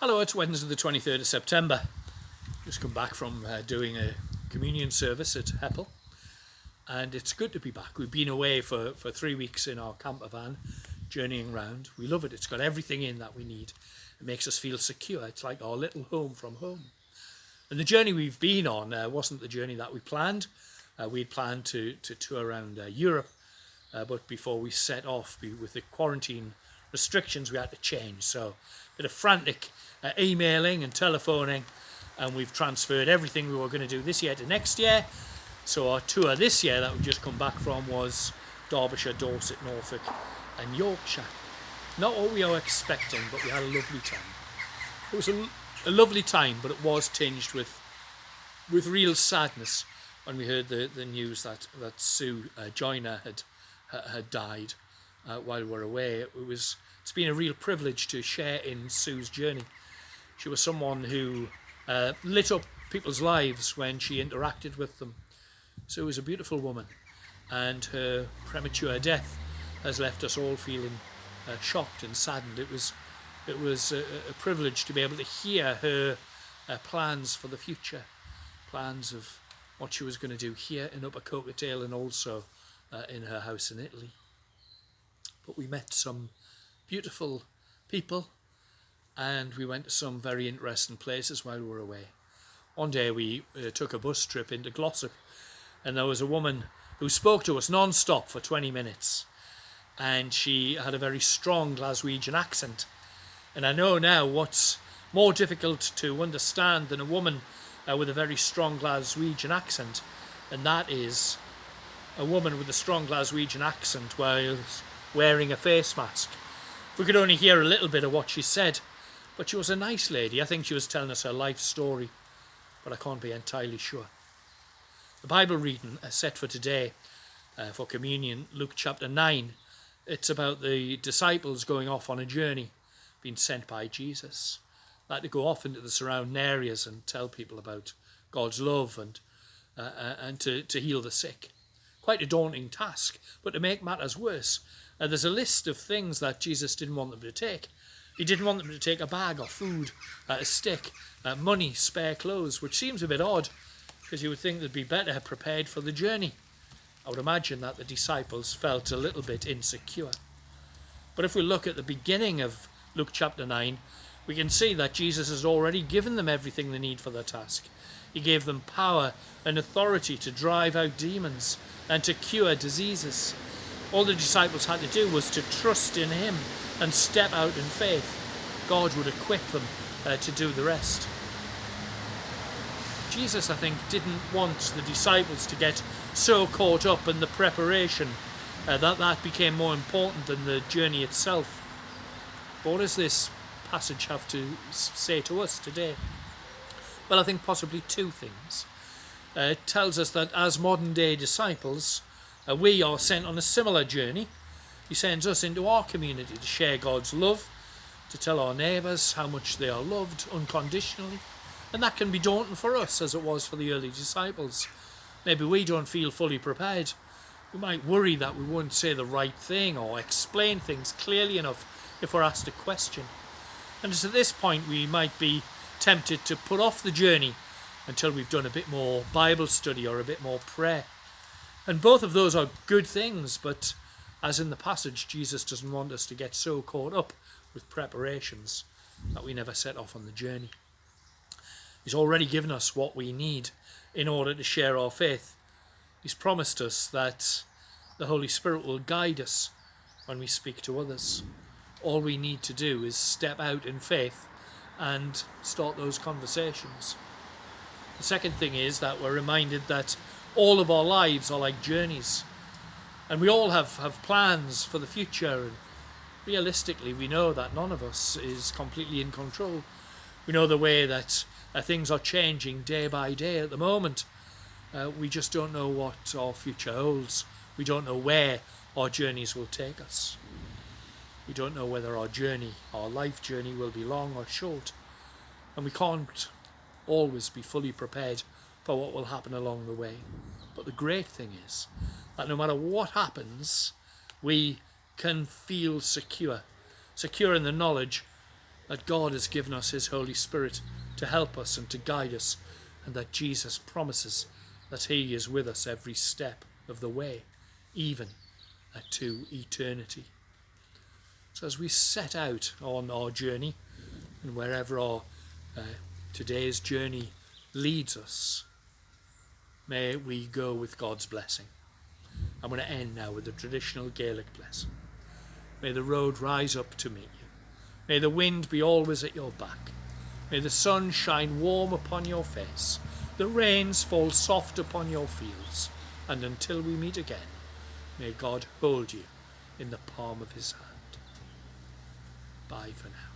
Hello, it's Wednesday the 23rd of September. Just come back from doing a communion service at Heppel, and it's good to be back. We've been away for 3 weeks in our camper van, journeying around. We love it. It's got everything in that we need. It makes us feel secure. It's like our little home from home. And the journey we've been on wasn't the journey that we planned. We'd planned to tour around Europe, but before we set off with the quarantine restrictions, we had to change. So a bit of frantic emailing and telephoning, and we've transferred everything we were going to do this year to next year. So our tour this year that we've just come back from was Derbyshire, Dorset, Norfolk and Yorkshire. Not what we were expecting, but we had a lovely time. It was a lovely time, but it was tinged with real sadness when we heard the news that Sue Joyner had died while we were away. It's been a real privilege to share in Sue's journey. She was someone who lit up people's lives when she interacted with them. Sue was a beautiful woman, and her premature death has left us all feeling shocked and saddened. It was a privilege to be able to hear her plans for the future, plans of what she was going to do here in Upper Coquetdale and also in her house in Italy. But we met some beautiful people, and we went to some very interesting places while we were away. One day we took a bus trip into Glossop, and there was a woman who spoke to us non-stop for 20 minutes, and she had a very strong Glaswegian accent. And I know now what's more difficult to understand than a woman with a very strong Glaswegian accent, and that is a woman with a strong Glaswegian accent while wearing a face mask. We could only hear a little bit of what she said, but she was a nice lady. I think she was telling us her life story, but I can't be entirely sure. The Bible reading set for today for communion, Luke chapter 9. It's about the disciples going off on a journey, being sent by Jesus. They had to go off into the surrounding areas and tell people about God's love and to heal the sick. Quite a daunting task, but to make matters worse, there's a list of things that Jesus didn't want them to take. He didn't want them to take a bag of food, a stick, money, spare clothes, which seems a bit odd because you would think they'd be better prepared for the journey. I would imagine that the disciples felt a little bit insecure. But if we look at the beginning of Luke chapter 9, we can see that Jesus has already given them everything they need for their task. He gave them power and authority to drive out demons and to cure diseases. All the disciples had to do was to trust in him and step out in faith. God would equip them to do the rest. Jesus, I think, didn't want the disciples to get so caught up in the preparation that became more important than the journey itself. But what does this passage have to say to us today? Well, I think possibly two things. It tells us that as modern day disciples, we are sent on a similar journey. He sends us into our community to share God's love, to tell our neighbours how much they are loved unconditionally. And that can be daunting for us as it was for the early disciples. Maybe we don't feel fully prepared. We might worry that we won't say the right thing or explain things clearly enough if we're asked a question. And it's at this point we might be tempted to put off the journey until we've done a bit more Bible study or a bit more prayer. And both of those are good things, but as in the passage, Jesus doesn't want us to get so caught up with preparations that we never set off on the journey. He's already given us what we need in order to share our faith. He's promised us that the Holy Spirit will guide us when we speak to others. All we need to do is step out in faith and start those conversations. The second thing is that we're reminded that all of our lives are like journeys, and we all have plans for the future, and realistically we know that none of us is completely in control. We know the way that things are changing day by day at the moment. We just don't know what our future holds. We don't know where our journeys will take us. We don't know whether our life journey will be long or short, and we can't always be fully prepared for what will happen along the way. But the great thing is that no matter what happens, we can feel secure in the knowledge that God has given us his Holy Spirit to help us and to guide us, and that Jesus promises that he is with us every step of the way, even to eternity. So as we set out on our journey, and wherever our today's journey leads us, may we go with God's blessing. I'm going to end now with the traditional Gaelic blessing. May the road rise up to meet you. May the wind be always at your back. May the sun shine warm upon your face. The rains fall soft upon your fields. And until we meet again, may God hold you in the palm of his hand. Bye for now.